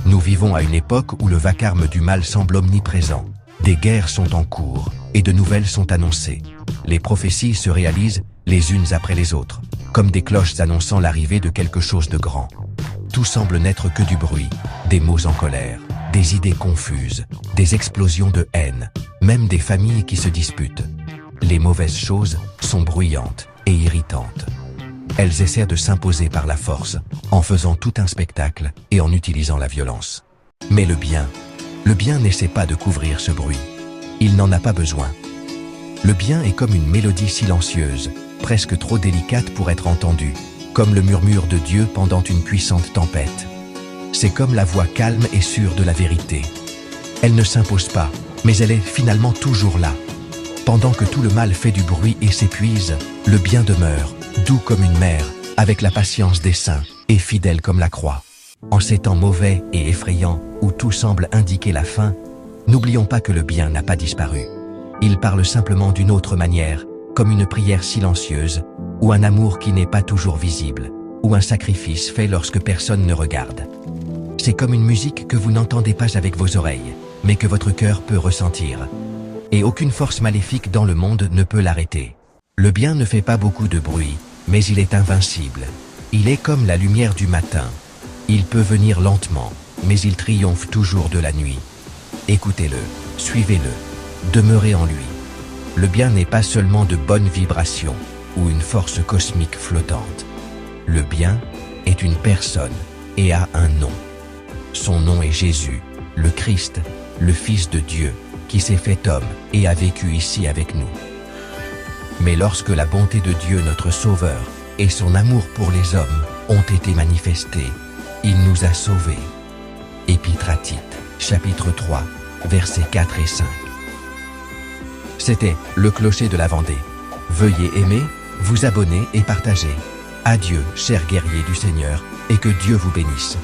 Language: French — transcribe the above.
Nous vivons à une époque où le vacarme du mal semble omniprésent. Des guerres sont en cours, et de nouvelles sont annoncées. Les prophéties se réalisent les unes après les autres, comme des cloches annonçant l'arrivée de quelque chose de grand. Tout semble n'être que du bruit, des mots en colère, des idées confuses, des explosions de haine, même des familles qui se disputent. Les mauvaises choses sont bruyantes et irritantes. Elles essaient de s'imposer par la force, en faisant tout un spectacle et en utilisant la violence. Mais le bien n'essaie pas de couvrir ce bruit. Il n'en a pas besoin. Le bien est comme une mélodie silencieuse, presque trop délicate pour être entendue, comme le murmure de Dieu pendant une puissante tempête. C'est comme la voix calme et sûre de la vérité. Elle ne s'impose pas, mais elle est finalement toujours là. Pendant que tout le mal fait du bruit et s'épuise, le bien demeure, doux comme une mère, avec la patience des saints, et fidèle comme la croix. En ces temps mauvais et effrayants, où tout semble indiquer la fin, n'oublions pas que le bien n'a pas disparu. Il parle simplement d'une autre manière, comme une prière silencieuse, ou un amour qui n'est pas toujours visible, ou un sacrifice fait lorsque personne ne regarde. C'est comme une musique que vous n'entendez pas avec vos oreilles, mais que votre cœur peut ressentir. Et aucune force maléfique dans le monde ne peut l'arrêter. Le bien ne fait pas beaucoup de bruit, mais il est invincible. Il est comme la lumière du matin. Il peut venir lentement, mais il triomphe toujours de la nuit. Écoutez-le, suivez-le, demeurez en lui. Le bien n'est pas seulement de bonnes vibrations ou une force cosmique flottante. Le bien est une personne et a un nom. Son nom est Jésus, le Christ, le Fils de Dieu, qui s'est fait homme et a vécu ici avec nous. Mais lorsque la bonté de Dieu notre Sauveur et son amour pour les hommes ont été manifestés, il nous a sauvés. Épître à Tite, chapitre 3, versets 4 et 5. C'était le clocher de la Vendée. Veuillez aimer, vous abonner et partager. Adieu, chers guerriers du Seigneur, et que Dieu vous bénisse.